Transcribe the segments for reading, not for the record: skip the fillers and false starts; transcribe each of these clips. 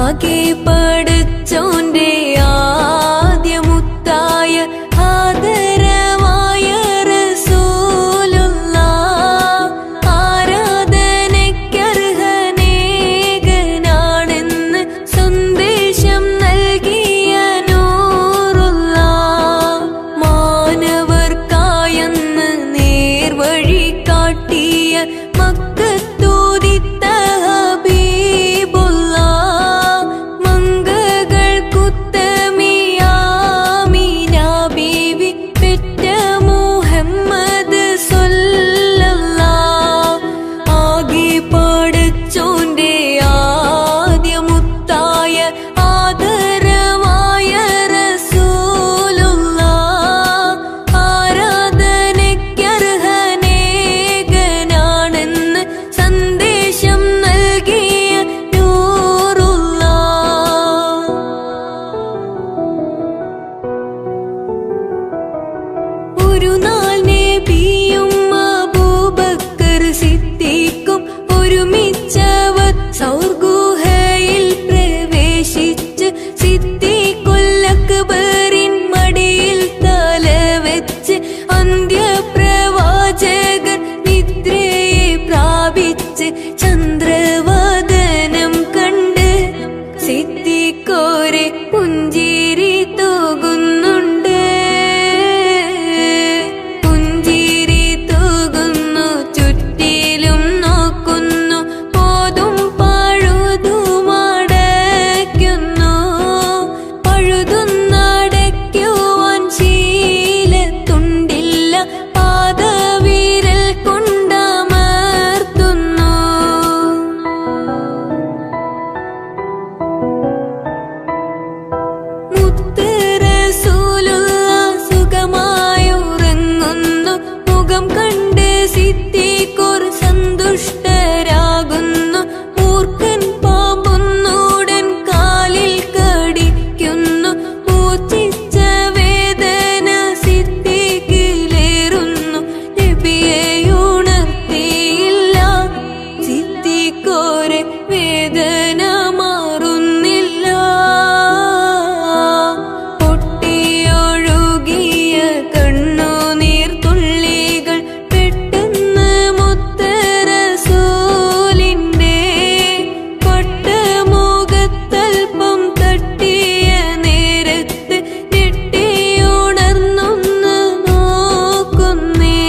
ആകെ പടച്ചോന്റെ ആദ്യമുത്തായ ആദരവായ റസൂലുള്ളാഹ് ആരാധനയ്ക്കർഹനേകനാണെന്ന് സന്ദേശം നൽകിയ നൂറുള്ളാഹ് മാനവർക്കായെന്ന് നേർവഴി കാട്ടിയ മക്കത്തൂതിത്ത ഹബീബുള്ളാഹ് മംഗകൾക്കുത്തമിയാമീന ബീവി പെറ്റ മുഹമ്മദ് സ്വല്ലല്ലാഹ് ആകെ പടച്ചോന്റെ ആദ്യമുത്തായ ആദരവായ റസൂലുള്ളാഹ് ആരാധനയ്ക്കർഹനേകനാണെന്ന് സന്ദേശം നൽകിയ നൂറുള്ളാഹ് ഒരു നാൾ നബിയും അബൂബക്കർ സിദ്ദീഖും ഒരുമിച്ചവർ സൗർ ഗുഹയിൽ പ്രവേശിച്ച് സിദ്ദീഖുൽ അക്ബറിൻ മടിയിൽ തലവെച്ച് അന്ത്യപ്രവാചകർ നിദ്രയെ പ്രാപിച്ച് ചന്ദ്രവദനം കണ്ട് സിദ്ദീഖോരെ പുഞ്ചിരി തൂകുന്നുണ്ട്. പുഞ്ചിരി തൂകുന്നു, ചുറ്റിലും നോക്കുന്നു, പോതും പഴുതുമടയ്ക്കുന്നു. പഴുതുന്നടയ്ക്കുവാൻ ശീലത്തുണ്ടില്ല, പാദവിരൽ കൊണ്ടമർത്തുന്നു. മുത്ത് റസൂലുള്ളാഹ് സുഖമായുറങ്ങുന്നു. മുഖം കണ്ട് സിദ്ദീഖോർ സന്തുഷ്ടരാകുന്നു. മൂർഖൻ പാമ്പൊന്നുടൻ കാലിൽ കടിക്കുന്നു. മൂർച്ഛിച്ച വേദന സിദ്ദീഖിലേറുന്നു. നബിയെ ഉണർത്തിയില്ല, സിദ്ദീഖോരെ വേദന മാറുന്നില്ല. പൊട്ടിയൊഴുകിയ കണ്ണുനീർ തുള്ളികൾ പെട്ടെന്ന് മുത്ത് റസൂലിന്റെ കൊട്ടമുഖത്തൽപ്പം തട്ടിയ നേരത്ത് ഞെട്ടിയുണർന്നൊന്ന് നോക്കുന്നേ.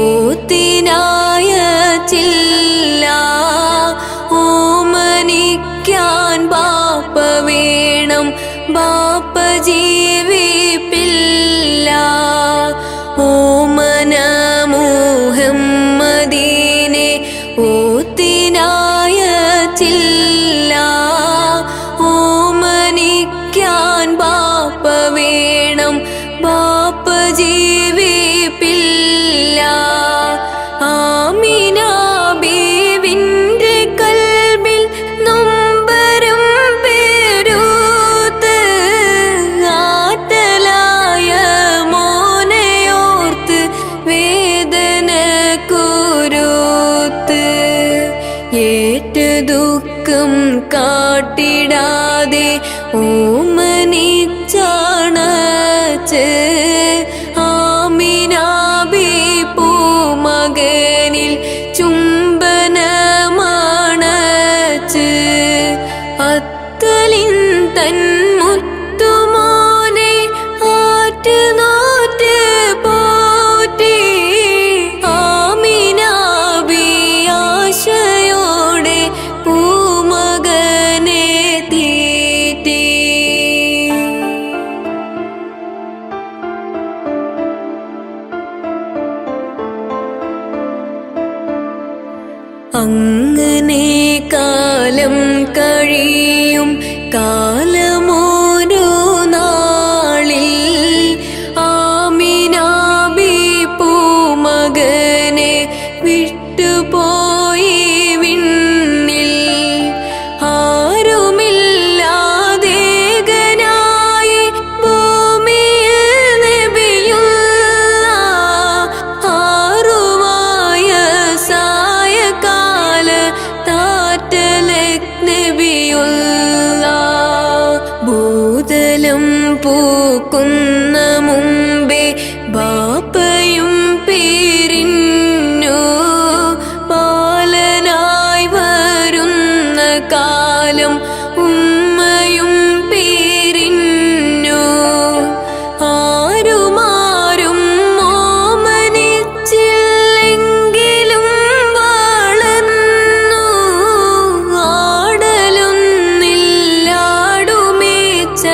ഓത്തിനായ ചില്ല ഓമനിക്കാൻ ബാപ്പ വേണം ബാപ്പ ജീവിപ്പില്ല ഓമന മുഹമ്മദീനെ ഓത്തിനായ ചില്ല ഓമനിക്കാൻ ബാപ്പ വേണം ബാപ്പ ജീവിപ്പില്ല ആമിന ബീവിന്റെ കൽബിൽ നൊമ്പരം പേരൂത്ത് ആറ്റലായ മോനെയോർത്ത് വേദന കുരുത്ത് ഏറ്റു ദുഃഖം കാട്ടിടാതെ ഓമനിച്ചാണച്ച് ആമിനാബി പൂമകനിൽ ചുംബനമാണച്ച് അത്തലിൻ തൻ മുത്തുമോനെ ആറ്റുനോറ്റ് പോറ്റി ആമിനാബി ആശയോടെ പൂമകനെ തീറ്റി അങ്ങനെ കാലം കഴിയും കാലമോരോ നാളിൽ ആമിനാബി പൂമകനെ വിട്ടുപോയി വിണ്ണിൽ ആരുമില്ലാതേകനായി ഭൂമിയിൽ നബിയുള്ള ആറുവയസ്സായ കാല താറ്റലക് നബിയുള്ള ഭൂതലം പൂക്കുന്ന മുമ്പേ ബാപ്പയും പിരിഞ്ഞു ബാലനായി വരുന്ന കാലം ഉമ്മയും പിരിഞ്ഞു ആരുമാരും ഓമനിച്ചില്ലെങ്കിലും വളർന്നു ആടലൊന്നില്ലാടുമേച്ച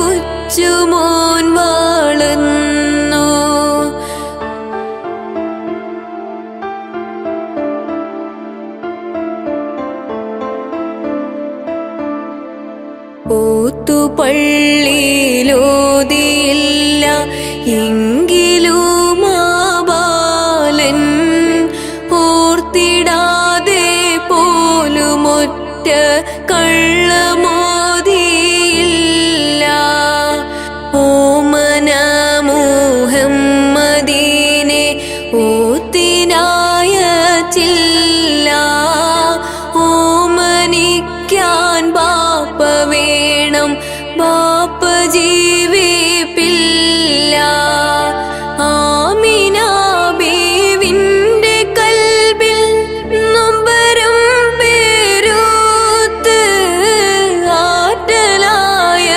കൊച്ചുമോൻ വളർന്നു ഓത്തുപള്ളിയിലോതിയില്ല എങ്കിലും ആ ബാലൻ ഓർത്തിടാതെ പോലുമൊറ്റ കള്ളമോതിയില്ല ഓമന മുഹമ്മദീനെ ഓത്തിനായ ചില്ല ഓമനിക്കാൻ ബാപ്പ വേണം ബാപ്പ ജീവിപ്പില്ല ആമിന ബീവിന്റെ കൽബിൽ നൊമ്പരം പേരൂത്ത് ആറ്റലായ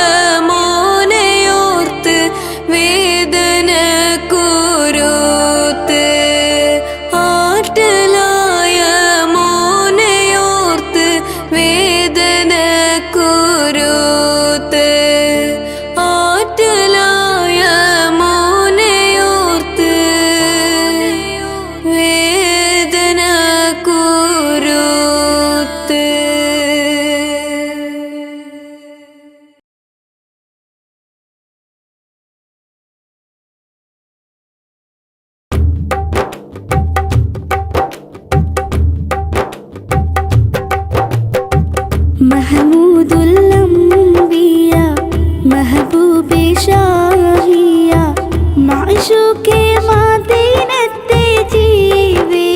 മോനെയോർത്ത് വേദന കുരുത്ത് ആറ്റലായ മോനെയോർത്ത് വേദന കുരുത്ത് ആറ്റലായ മോനെയോർത്ത് വേദന കുരുത്ത് महमूदुल अंबिया महबूबे शाहिया माशूके मदीनते जीवे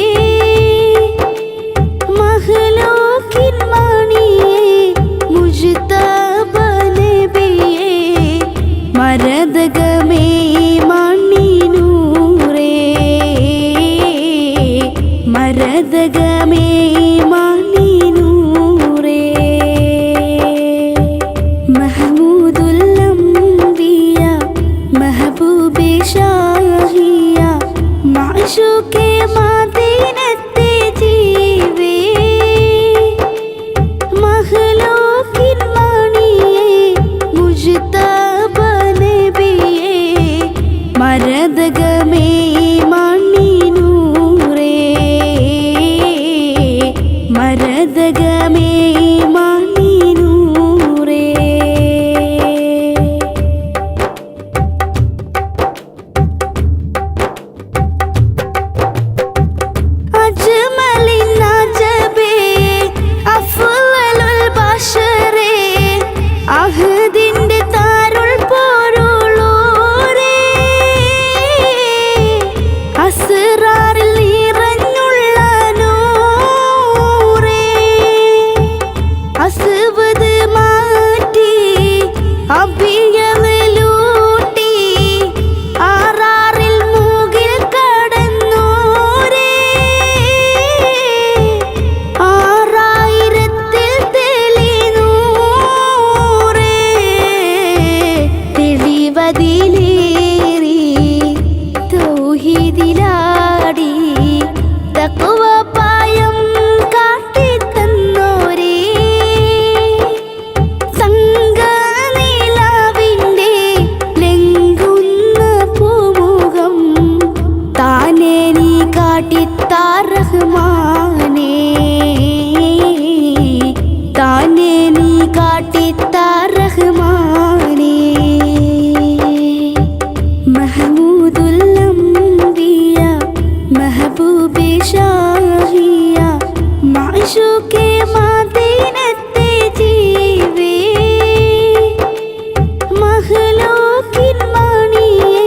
महलूकिन मानिए मुज्तबा नबिये मरदगमे मानी नूरे मरदगमे मानी महबूबे शाहिया माशूके മാദീനത്തെ ജീവേ മഹ്ലൂക്കിൻ മാണിയേ മുജ്തബ നബിയേ മരദകമേ മാണി നൂറേ മരദകമേ മാണി നൂറേ അജ്മലിൻ അജബേ അഫ്ളലുൽ ബശറേ അഹദിന്റെ താരുൾ പോരുളോരേ അസ്റാറിൽ നിറഞ്ഞുള്ള നൂറേ അസ്വദ് മാറ്റി അഭിയലൂട്ടി ആറാറിൽ മൂകിൽ കടന്നോരേ ആറായിരത്തിൽ തെളിനൂറേ തെളിവതിലേറി തൗഹീദിലാടി തഖ്വ പായം കാട്ടിത്തന്നോരേ സംഗനിലാവിന്റെ ലംഘുന്ന പൂമുഖം താനേ നീ കാട്ടിത്താ റഹ്മാനേ താനേ നീ കാട്ടിത്താ റഹ്മാനേ മഹമൂദുൽ അംബിയ മെഹബൂബേ ഷാഹിയ മാശൂഖേ മാദീനത്തെ ജീവേ മഹ്ലൂക്കിൻ മാണിയേ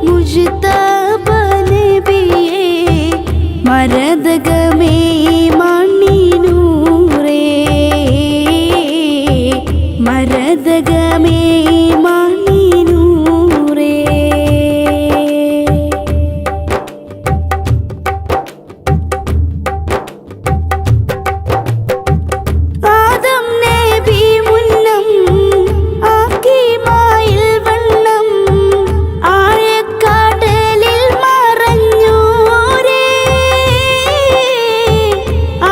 മുജ്തബ നബിയേ മരദകമേ മാണി നൂറേ മരദകമേ മാണി നൂറേ ആദം നബി മുന്നം ആക്കിമായിൽ വണ്ണം ആഴക്കടലിൽ മറഞ്ഞോരേ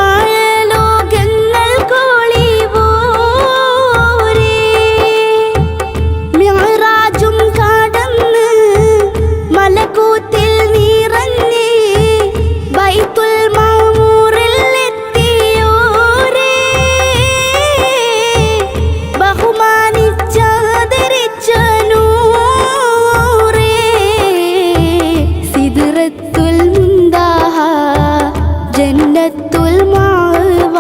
ആഴലോകങ്ങൾ കോളിവോരേ മിഅ്റാജും കടന്ന് മലക്കൂത്തിൽ നിറഞ്ഞ് ബൈത്തുൽ മഅ്മൂറിൽ എത്തിയോരേ ബഹുമാനിച്ചാദരിച്ച നൂറേ സിദ്റത്തുൽ മുൻതഹ ജന്നത്തുൽ മഅ്വ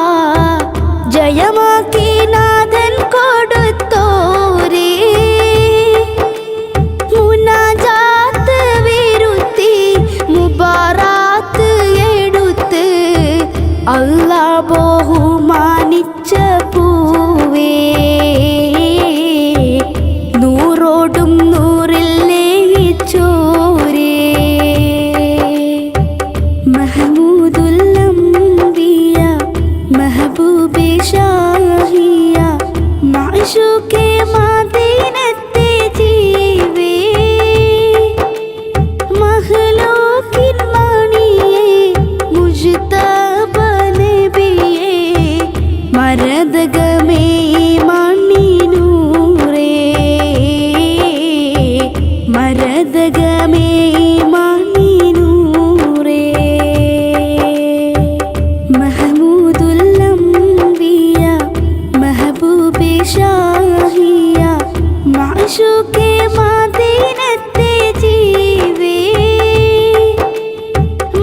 ജയമാക്കി നാഥൻ കൊടുത്തോരേ മുനാജാത്ത് വിരുത്തി മുബാറാത്ത് എടുത്ത് അല്ലാഹ് ബഹുമാനിച്ച പൂവേ നൂറോടും നൂറിൽ ലയിച്ചോരേ മഹമൂദുൽ അംബിയ മെഹബൂബേ ഷാഹിയ മാശൂഖേ മാദീനത്തെ ജീവേ മഹ്ലൂക്കിൻ മാണിയേ മുജ്തബ നബിയേ മരദകമേ മാണി നൂറേ മരദകമേ മാണി നൂറേ മഹമൂദുൽ അംബിയ മെഹബൂബേ ഷാഹിയ മാശൂഖേ മാദീനത്തെ ജീവേ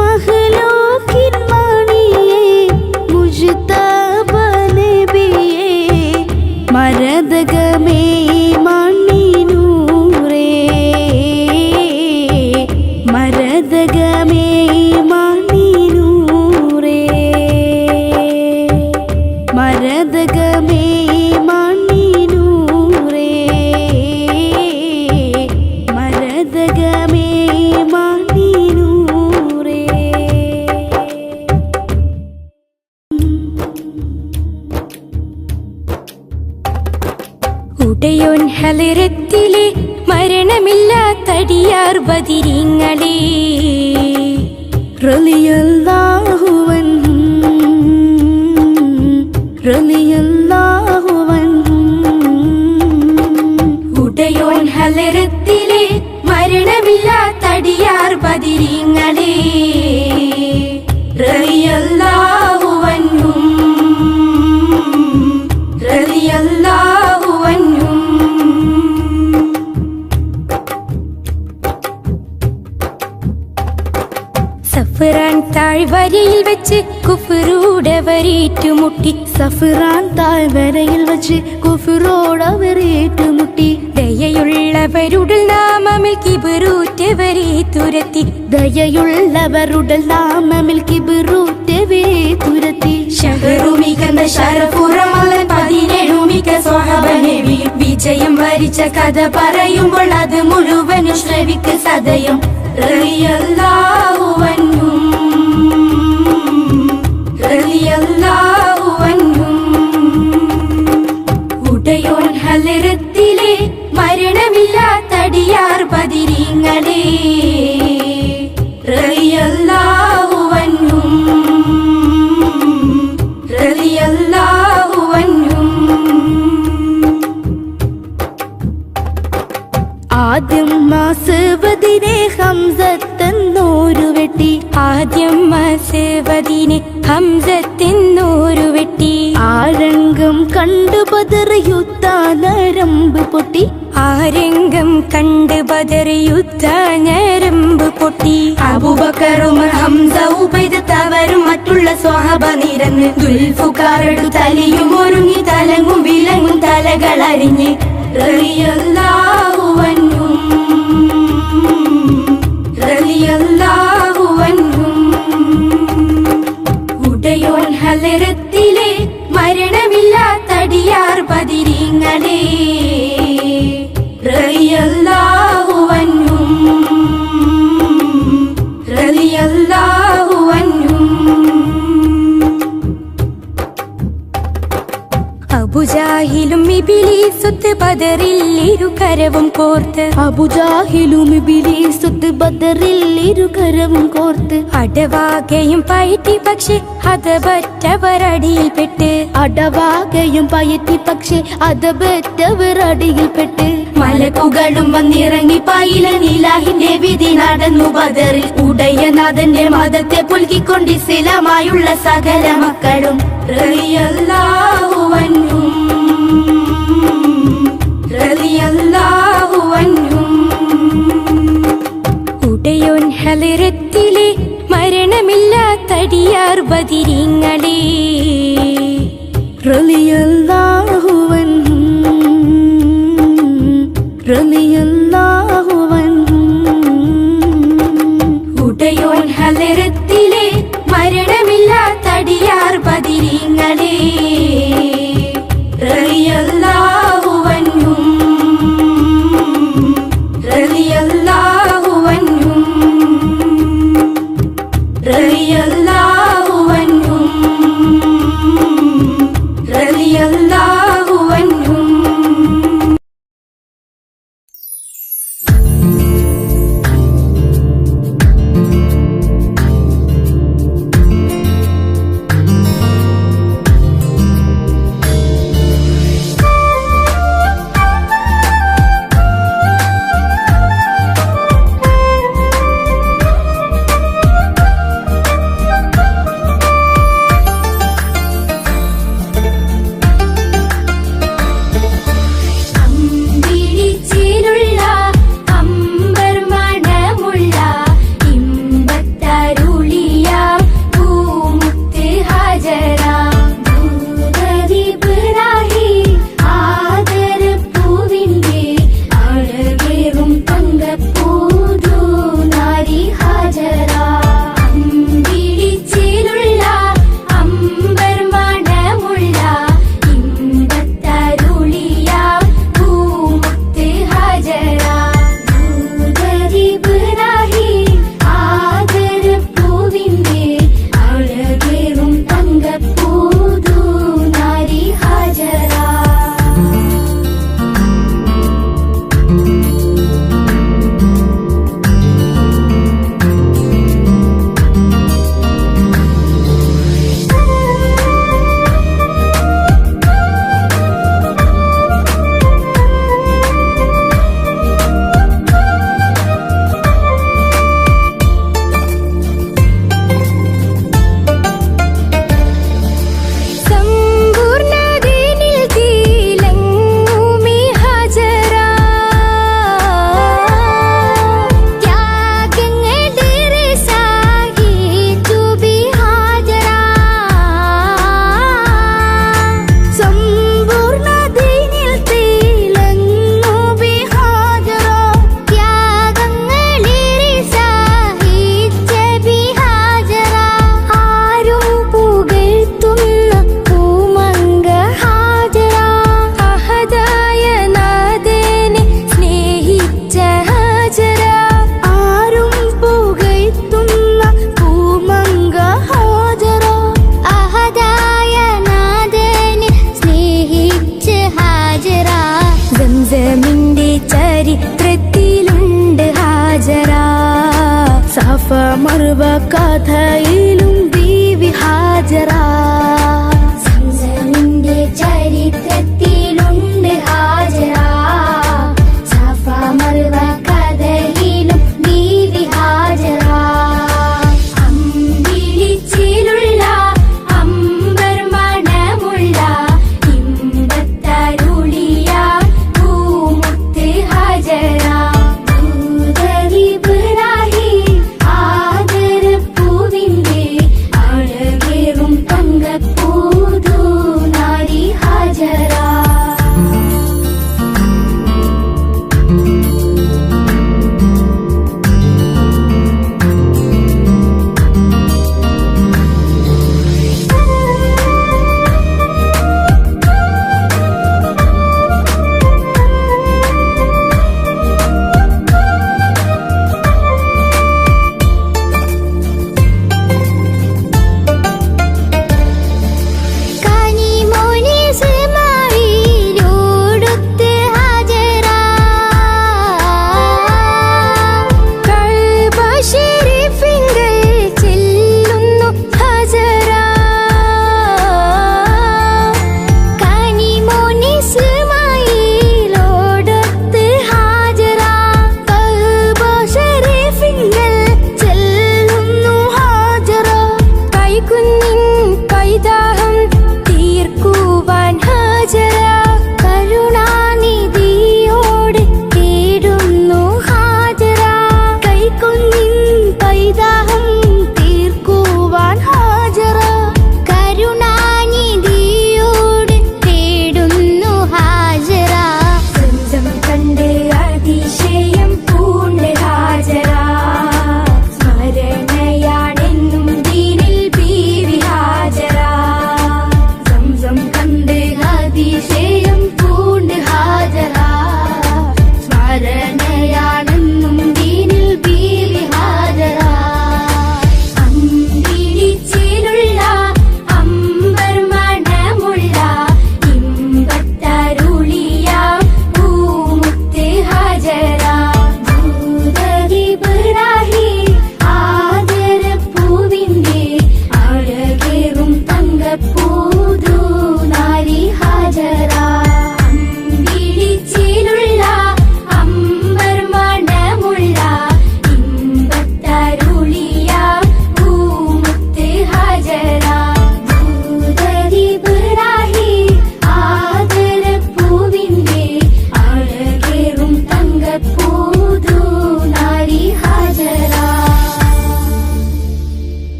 മഹ്ലൂക്കിൻ മാണിയേ മുജ്തബ നബിയേ മരദകമേ മാണി നൂറേ മരദകമേ മാണി നൂറേ മരദകമേ മാണി നൂറേ മരദകമേ മാണി നൂറേ ഉടയോൻ ഹലരത്തിലെ മരണമില്ലാത്തടിയാർ ബദിരിങ്ങളെ റളിയല്ലാഹു അൻഹും റളിയല്ലാഹു അൻഹും. ഉടയോൻ ഹലറത്തിലെ മരണമില്ലാത്തടിയാർ ബദരീങ്ങളെ റളിയല്ലാഹു അൻഹും റളിയല്ലാഹു അൻഹും. സഫ്റാൻ താഴ്വരയിൽ വെച്ച് കുഫ്റോടവരേറ്റുമുട്ടി. സഫ്റാൻ താഴ്വരയിൽ വെച്ച് കുഫ്റോടവരേറ്റുമുട്ടി. ദയയുള്ളവരുടൽ നാമമിൽ കിബറൂറ്റവരെ തുരത്തി. ദയയുള്ളവരുടൽ നാമമിൽ കിബറൂറ്റവരെ തുരത്തി. ഷഹറുമികന്ന ശരഫുറമലൻ 17 മിക സ്വഹബനബിയും വിജയം വരിച്ച കഥ പറയുമ്പോൾ അത് മുഴുവനും ശ്രവിക്ക് സദയം. റളിയല്ലാഹു അൻഹും റളിയല്ലാഹു അൻഹും. ഉടയോൻ ഹലറത്തിലെ മരണമില്ലാത്തടിയാർ ബദരീങ്ങളെ റളിയല്ലാഹു അൻഹും റളിയല്ലാഹു അൻഹും. ആദ്യം മാസവദിനെ ഹംസത്തെന്നോരു വെട്ടി. ആദ്യം മാസവദിനെ ഹംസത്തെന്നോരു വെട്ടി. ആരംഗം കണ്ടു ബദർ യുദ്ധാനരമ്പ് പൊട്ടി. ആരംഗം കണ്ട് ബദർ യുദ്ധ ഞരമ്പ് പൊട്ടി. അബൂബക്കറും ഹംസ ഉബൈദ തവരും മറ്റുള്ള സ്വഹബ നിരന്ന് ദുൽഫുകാരടു തലയും ഒരുങ്ങി തലങ്ങും വിലങ്ങും തലകളറിഞ്ഞ്. റളിയല്ലാഹു അൻഹും റളിയല്ലാഹു അൻഹും. ഉടയോൻ ഹലറത്തിലെ മരണമില്ലാത്തടിയാർ ബദരീങ്ങളെ റളിയല്ലാഹു അൻഹും റളിയല്ലാഹു അൻഹും. അബുജാഹിലും ഇബ്ലീസുത്ത് ബദറിൽ ഇരുകരവും കോർത്ത്. അബുജാഹിലും ഇബ്ലീസുത്ത് ബദറിൽ ഇരുകരവും കോർത്ത്. അടവാകയും പയറ്റി പക്ഷെ ഹതപറ്റവരടിയിൽപ്പെട്ട്. അടവാകയും പയറ്റി പക്ഷെ ഹതപറ്റവരടിയിൽപ്പെട്ട്. മലക്കുകളും വന്നിറങ്ങി പൈലനിലാഹിന്റെ വിധി നടന്നു ബദറിൽ. ഉടയനാഥന്റെ മതത്തെ പുൽകിക്കൊണ്ട് ഇസ്ലാമായുള്ള സകല മക്കളും. റളിയല്ലാഹു അൻഹും റളിയല്ലാഹു അൻഹും. ഉടയോൻ ഹലറത്തിലെ മരണമില്ലാത്തടിയാർ ബദരീങ്ങളെ റളിയല്ലാഹു അൻഹും റളിയല്ലാഹു അൻഹും. ഉടയോൻ ഹലറത്തിലെ മരണമില്ലാത്തടിയാർ ബദരീങ്ങളെ റളിയല്ലാഹു അൻഹും റളിയല്ലാഹു അൻഹും റളിയല്ലാഹു അൻഹും റളിയല്ലാഹു മർവ കഥയിലും ബീവി ഹാജറ. സംസമിന്റെ ചരിത്രത്തിലുണ്ട് ഹാജറ. സഫ മർവ കഥയിലും ബീവി ഹാജറ. അമ്പിളിച്ചിലുള്ള അമ്പർ മണമുള്ള ഇമ്പത്തരുളിയ പൂമുത്ത് ഹാജറ. ദൂതരിബ്രാഹിം ആദരപ്പൂവിന്റെ അഴകേറും തങ്കപ്പൂതു നാരി ഹാജറ.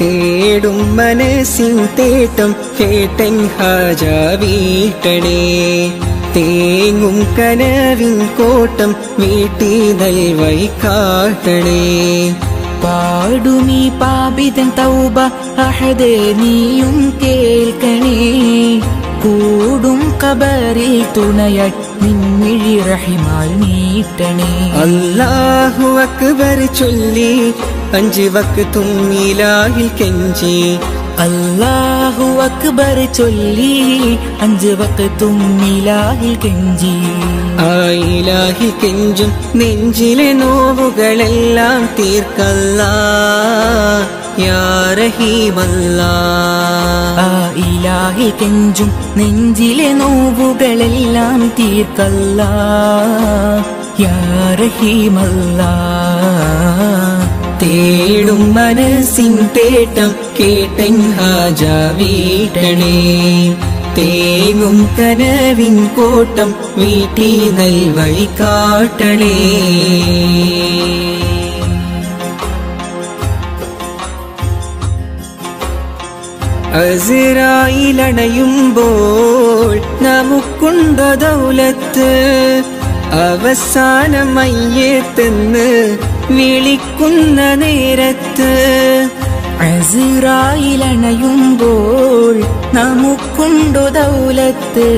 തേടും മനസ്സിൻ തേട്ടം കേട്ടൻ ഹാജ വീട്ടണേ. തേങ്ങും കനവിൻ കോട്ടം വീട്ടി നൽവൈ കാട്ടണേ. പാടുമീ പാപിതൻ തൗബ അഹദേ നീയും കേൾക്കണേ. കൂടും കബറിൽ തുണയായി നിൻമിഴി റഹിമാൽ നീട്ടണേ. അല്ലാഹു അക്ബർ ചൊല്ലി 5 വക്തും ഇലാഹിൽ കെഞ്ചി. അല്ലാഹു അക്ബർ ചൊല്ലി 5 വക്തും ഇലാഹിൽ കെഞ്ചി. ആ ഇലാഹിൽ കെഞ്ചും നെഞ്ചിലെ നോവുകളെല്ലാം തീർക്കല്ലാ യാ റഹീമല്ലാ. ആ ഇലാഹിൽ കെഞ്ചും നെഞ്ചിലെ നോവുകളെല്ലാം തീർക്കല്ലാ യാ റഹീമല്ലാ. തേടും മനസ്സിൻ തേട്ടം കേട്ടൻ ഹാജ വീട്ടണേ. തേങ്ങും കനവിൻ കോട്ടം വീട്ടി നൽവൈ കാട്ടണേ. അസ്റായിലണയുമ്പോൾ നമുക്കുണ്ടോ ദൗലത്ത്. അവസാനം മയ്യത്തെന്ന് വിളിക്കുന്ന നേരത്ത്. അസ്റായിലണയുമ്പോൾ നമുക്കുണ്ടോ ദൗലത്ത്.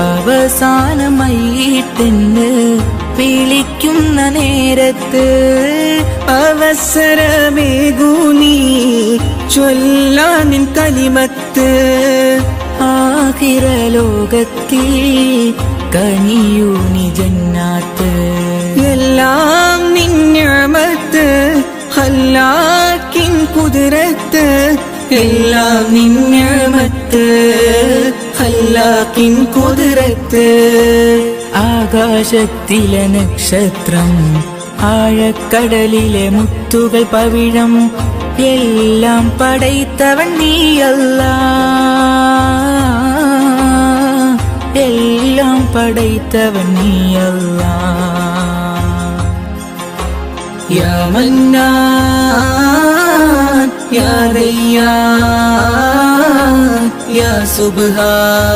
അവസാനമായിട്ടെന്ന് വിളിക്കുന്ന നേരത്ത്. അവസരമേകൂ നീ ചൊല്ലാനിൻ കലിമത്ത്. ആഖിറ ലോകത്തിൽ കനിയൂ നീ ജന്നാത്ത്. എല്ലാം നിന്നിഅമത്ത് ഖല്ലാക്കിൻ കുദ്റത്ത്, എല്ലാം നിന്നിഅമത്ത് ഖല്ലാക്കിൻ കുദ്റത്ത്. ആകാശത്തിലെ നക്ഷത്രം, ആഴക്കടലിലെ മുത്തുകൾ പവിഴം, എല്ലാം പടൈത്തവൻ നീയല്ലാ, എല്ലാം പടൈത്തവൻ നീയല്ലാ. യാ മന്നാൻ യാ ദയ്യാൻ യാ സുബ്ഹാൻ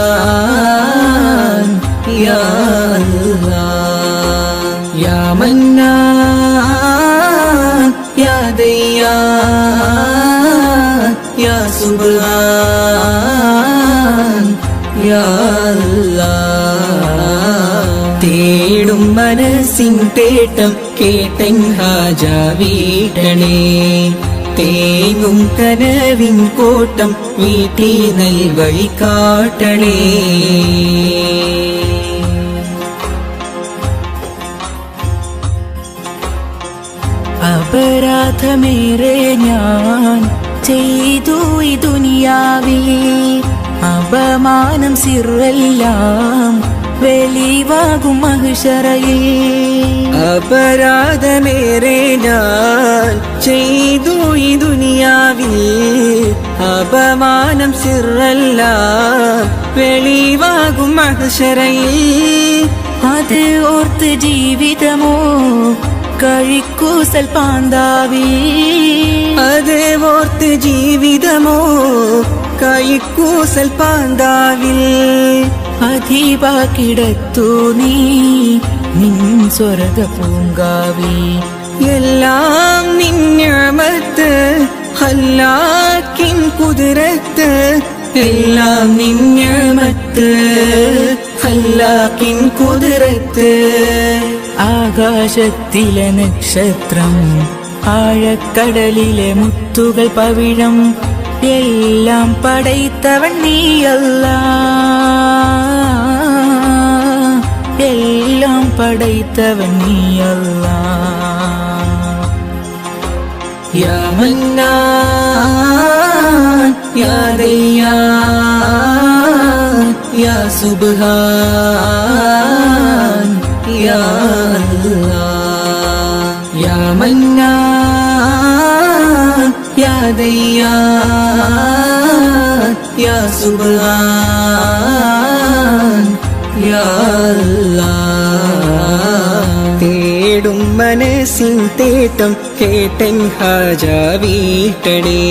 യാ അല്ലാഹ്. യാ മന്നാൻ യാ ദയ്യാൻ യാ സുബ്ഹാൻ യാ അല്ലാഹ്. തേടും മനസ്സിൻ തേട്ടം കേട്ടൻ ഹാജ വീട്ടണേ, തേങ്ങും കനവിൻ കോട്ടം വീട്ടി നൽവഴി കാട്ടണേ. അപരാധമേറെ ഞാൻ ചെയ്തു ഈ ദുനിയാവിൽ, അപമാനം സിറെല്ലാം വെളിവാകും മഹ്ശറയിൽ. അപരാധമേറെ ഞാൻ ചെയ്തു ഈ ദുനിയാവിൽ, അപമാനം സിറെല്ലാം വെളിവാകും മഹ്ശറയിൽ. അത് ഓർത്ത് ജീവിതമോ കഴിക്കൂസൽ പാന്താവി, അത് ഓർത്ത് ജീവിതമോ കഴിക്കൂസൽ പാന്താവിൽ. അധീവാക്കിടത്തു നീ നിൻ സ്വർഗ പൂങ്കാവി. എല്ലാം നിന്നിഅമത്ത് ഖല്ലാക്കിൻ കുദ്റത്ത്, എല്ലാം നിന്നിഅമത്ത് ഖല്ലാക്കിൻ കുദ്റത്ത്. ആകാശത്തിലെ നക്ഷത്രം, ആഴക്കടലിലെ മുത്തുകൾ പവിഴം, എല്ലാം പടൈത്തവൻ നീയല്ലാ, എല്ലാം പടൈത്തവൻ നീയല്ലാ. യാ മന്നാൻ യാ ദയ്യാൻ യാ സുബ്ഹാൻ യാ അല്ലാഹ്. യാ മന്നാൻ യാ ദയ്യാൻ യാ സുബ്ഹാൻ യാ അല്ലാഹ്. തേടും മനസ്സിൻ തേട്ടം കേട്ടൻ ഹാജ വീട്ടണേ,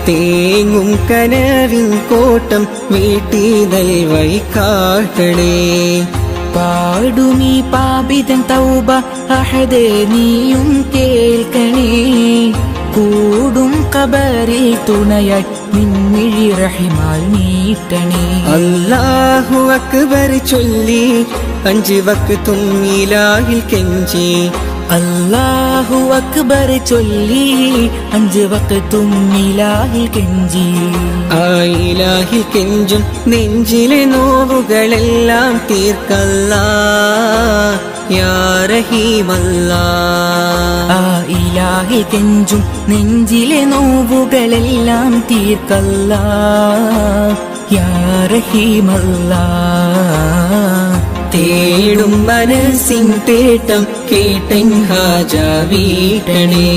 തേങ്ങും കനവിൻ കോട്ടം വീട്ടി നൽവഴി കാട്ടണേ. പാടുമീ പാപിതൻ തൗബ അഹദേ നീയും കേൾക്കണേ, കൂടും ഖബറിൽ തുണയായി നിൻമിഴി റഹിമാൽ നീട്ടണേ. അല്ലാഹു അക്ബർ ചൊല്ലി 5 വക്തും ഇലാഹിൽ കെഞ്ചി, അല്ലാഹു അക്ബർ ചൊല്ലി 5 വക്തും ഇലാഹിൽ കെഞ്ചി. ആ ഇലാഹിൽ കെഞ്ചും നെഞ്ചിലെ നോവുകളെല്ലാം തീർക്കല്ലാ യാ റഹീമല്ലാ. ആ ഇലാഹിൽ കെഞ്ചും നെഞ്ചിലെ നോവുകളെല്ലാം തീർക്കല്ലാ യാ റഹീമല്ലാ. തേടും മനസ്സിൻ തേട്ടം കേട്ടൻ ഹാജ വീട്ടണേ,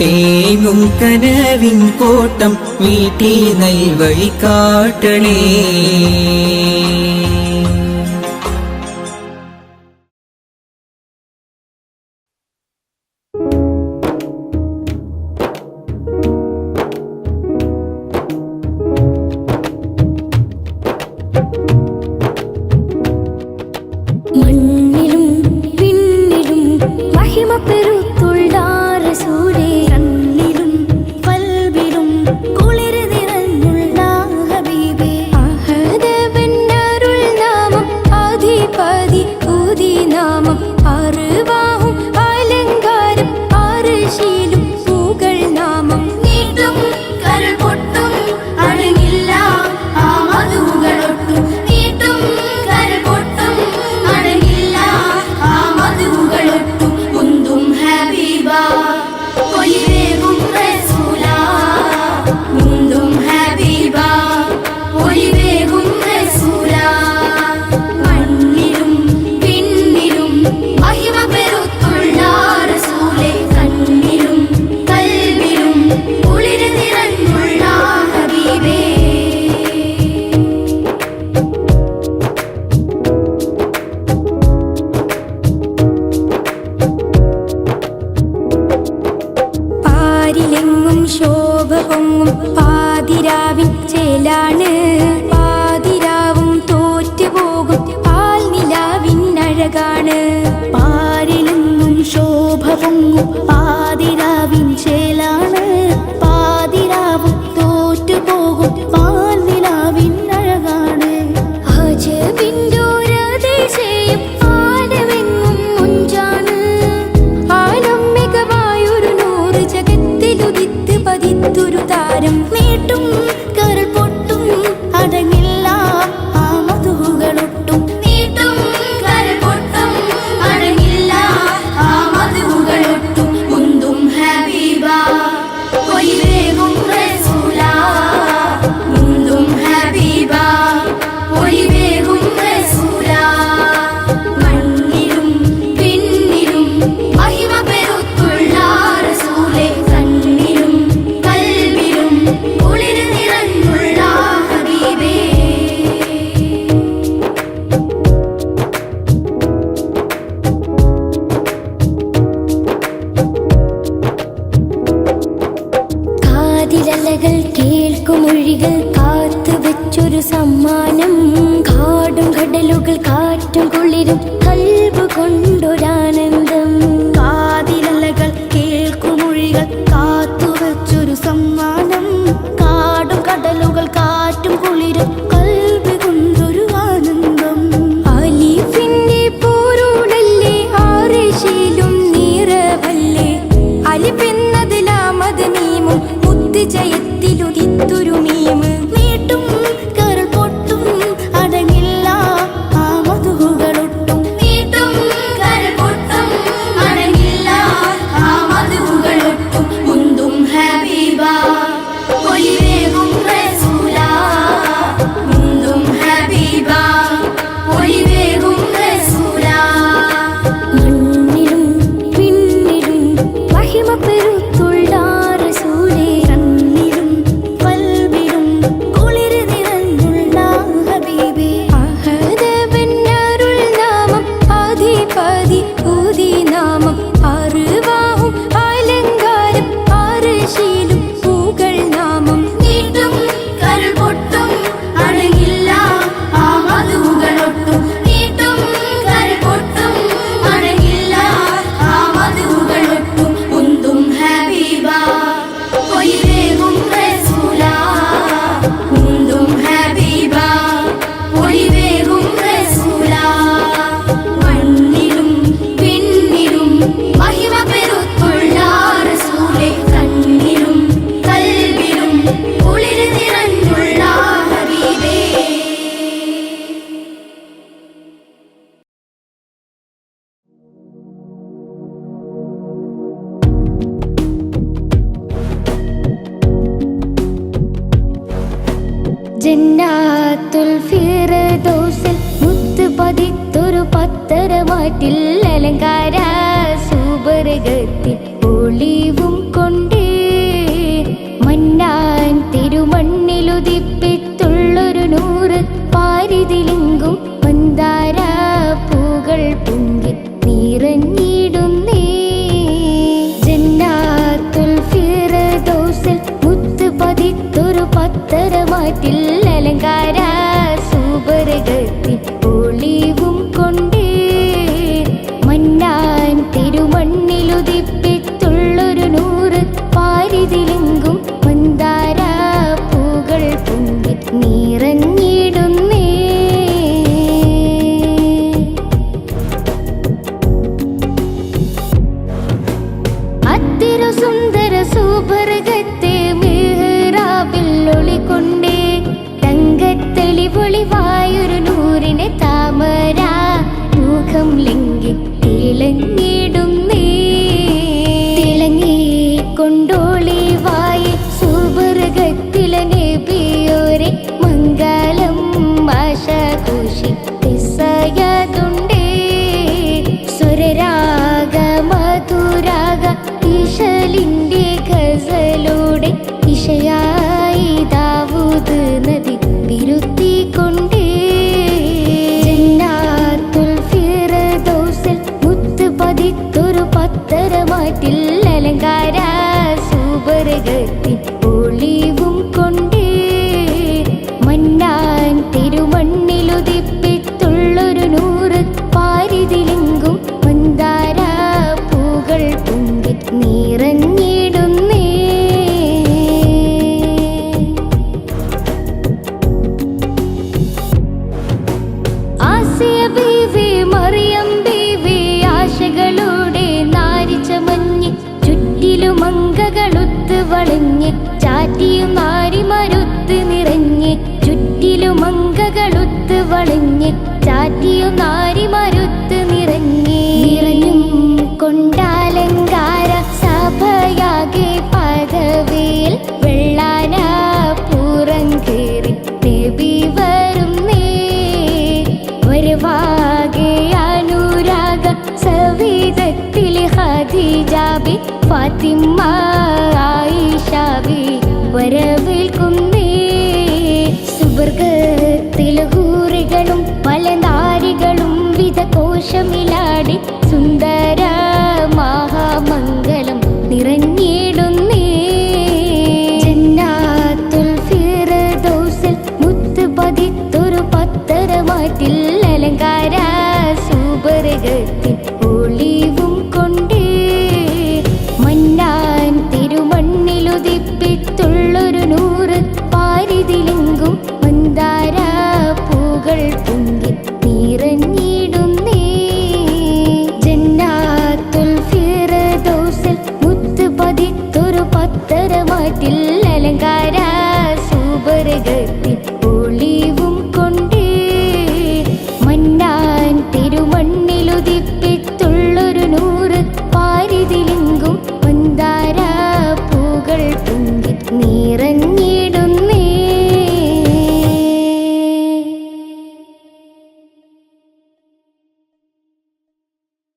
തേങ്ങും കനവിൻ കോട്ടം വീട്ടി നൽവഴി കാട്ടണേ. മണ്ണിലും പിന്നിലും മഹിമ പെരുത്തുള്ള റസൂലേ, കണ്ണിലും കൽബിലും കുളിർ നിറഞ്ഞുള്ള ഹബീബേ. അഹദവൻ അഴകാണ്. പാരിലെങ്ങും ശോഭ പൊങ്ങും പാതിരാവിൻ ചേലാണ്. പാതിരാവും തോറ്റുപോകും പാൽനിലാവിൻ അഴകാണ്. അജബിന്ദോരദേശയും ആലമെങ്ങും മുഞ്ചാണ്. ആലം മികവായൊരു നൂറ് ജഗത്തിലുദിത്ത് പതിത്തൊരു താരം. നീട്ടും കരൾ പൊട്ടും അടങ്ങില്ല ആ മധുകളൊട്ടും. നീട്ടും കരൾ പൊട്ടും അടങ്ങില്ല ആ മധുകളൊട്ടും. മുന്തും ഹബീബ ഒലിവേകും റസൂല. മുന്തും ഹബീബ ഒലിവേകും റസൂല. മണ്ണിലും പിന്നിലും മഹിമ പെരുത്തുള്ള റസൂലേ. കണ്ണിലും കൽബിലും കുളിര് നിറഞ്ഞുള്ള ഹബീബേ. കാതിലലകൾ കേൾക്കുമൊഴികൾ കാത്തു വെച്ചൊരു സമ്മാനം. കാടും കടലുകൾ കാറ്റും കുളിരും കൽബ് കൊണ്ടൊരാനന്ദം. കാതിലലകൾ കേൾക്കുമൊഴികൾ കാത്തു വെച്ചൊരു സമ്മാനം. കാടും കടലുകൾ കാറ്റും കുളിരും കൽബ് കൊണ്ടൊരു ആനന്ദം. അലിഫിന്റെ പോരുടല്ലേ ആറിശിലും നിറവല്ലേ. അലിഫെന്നത് ലാമത് മീമും മുത്ത് ജയത്തിലുദിത്തൊരു മീമ്. നീട്ടും കരൾ പൊട്ടും അടങ്ങില്ല ആ മധുകളൊട്ടും. നീട്ടും കരൾ പൊട്ടും അടങ്ങില്ല ആ മധുകളൊട്ടും. മുന്തും ഹബീബ ഒലിവേകും റസൂല. മുന്തും ഹബീബ ഒലിവേകും റസൂല. മണ്ണിലും പിന്നിലും മഹിമ പെരുത്തുള്ള റസൂലേ. കണ്ണിലും കൽബിലും കുളിര് നിറഞ്ഞുള്ള ഹബീബേ. അഹദവന്നരുൾ നാമം ആദിപതി ഊതി നാമം. അറിവാഹും അലങ്കാരം അർശിലും പൂകൾ നാമം. നീട്ടും കരൾ പൊട്ടും അടങ്ങില്ല ആ മധുകളൊട്ടും. നീട്ടും കരൾ പൊട്ടും അടങ്ങില്ല ആ മധുകളൊട്ടും. മുന്തും ഹബീബ ഒലിവേകും റസൂല. മുന്തും ഹബീബ ഒലിവേകും റസൂല. മണ്ണിലും പിന്നിലും മഹിമ പെരുത്തുള്ള റസൂലേ. കണ്ണിലും കൽബിലും കുളിര് നിറഞ്ഞുള്ള ഹബീബേ. ജന്നാത്തുൽ ഫിർദൗസിൽ മുത്ത് പതിത്തൊരു പത്തരമാറ്റിൽ അലങ്കാര സുബർഗത്തിൽ ഒളിവും കൊണ്ടേ. മന്നാൻ തിരുമണ്ണിലുദിപ്പിത്തുള്ളൊരു നൂറ് പാരിതിലെങ്കും മന്ദാര പൂകൾ പൊങ്ങി നിറഞ്ഞിടുന്നേ. ജന്നാത്തുൽ ഫിർദൗസിൽ മുത്ത് പതിത്തൊരു പത്തരമാറ്റിൽ അലങ്കാര സുബർഗത്തിൽ ഒളിവും കൊണ്ടേ. മന്നാൻ തിരുമണ്ണിലുദിപ്പിത്തുള്ളൊരു നൂറ് പാരിതിലെങ്കും മന്ദാര പൂകൾ പൊങ്ങി നിറഞ്ഞിടുന്നേ. അത്തിരു സുന്ദര സുബർഗത്തെ മിഹ്റാബിൽ ഒളിക്കൊണ്ടേ. തങ്കത്തെളിപൊളിവായൊരു നൂറിനെ താമര മുഖം ലിംഗി തിളങ്ങിടുന്നേ. തിളങ്ങിക്കൊണ്ടോളിവായി സുബർഗത്തിലെ നബിയോരെ മംഗളം ആശാഘോഷി പിസയതുണ്ടേ. സ്വരരാഗ മധുരാഗ ഇശലിന്റെ ഗസലോടെ ഇശയായി ദാവൂദ് നബി വിരുത്തിക്കൊണ്ടേ. ജന്നാത്തുൽ ഫിർദൗസിൽ മുത്ത് പതി ചുറ്റിലുമങ്കകളുത്ത് വളഞ്ഞ് ചാറ്റിയും നാരിമരുത്ത് നിറഞ്ഞ് ചുറ്റിലുമങ്കകളുത്ത് വളഞ്ഞ് ചാറ്റിയും നാരിമരുത്ത് നിറഞ്ഞും കൊണ്ടാലങ്കാര സഭയാകെ പദവിയിൽ വെള്ളാന പൂരം കേറി നബി വരുന്നേ വരവാകെ അനുരാഗ സവിധത്തിൽ ഖദീജാബി ഫാത്തിമ ആയിഷാബി വരവേൽക്കുന്നേ സുവർഗത്തിലെ ഹൂറികളും പല നാരികളും വിധകോശമിലാടി സുന്ദര മഹാമംഗളം നിറഞ്ഞിടുന്നേ ജന്നാത്തുൽ ഫിർദൗസിൽ മുത്ത് പതിത്തൊരു പത്തരമാറ്റിൽ അലങ്കാര സുവർഗത്തിൽ ഒളിവും കൊണ്ടേ മന്നാൻ തിരുമണ്ണിലുദിപ്പിത്തുള്ളൊരു നൂറ് പാരിതിലെങ്കും മന്ദാര പൂകൾ പൊങ്ങി നിറഞ്ഞിടുന്നേ ജന്നാത്തുൽ ഫിർദൗസിൽ മുത്ത് പതിത്തൊരു പത്തരമാറ്റിൽ അലങ്കാര സുവർഗത്തിൽ ഒളിവും കൊണ്ടേ മന്നാൻ തിരുമണ്ണിലുദിപ്പ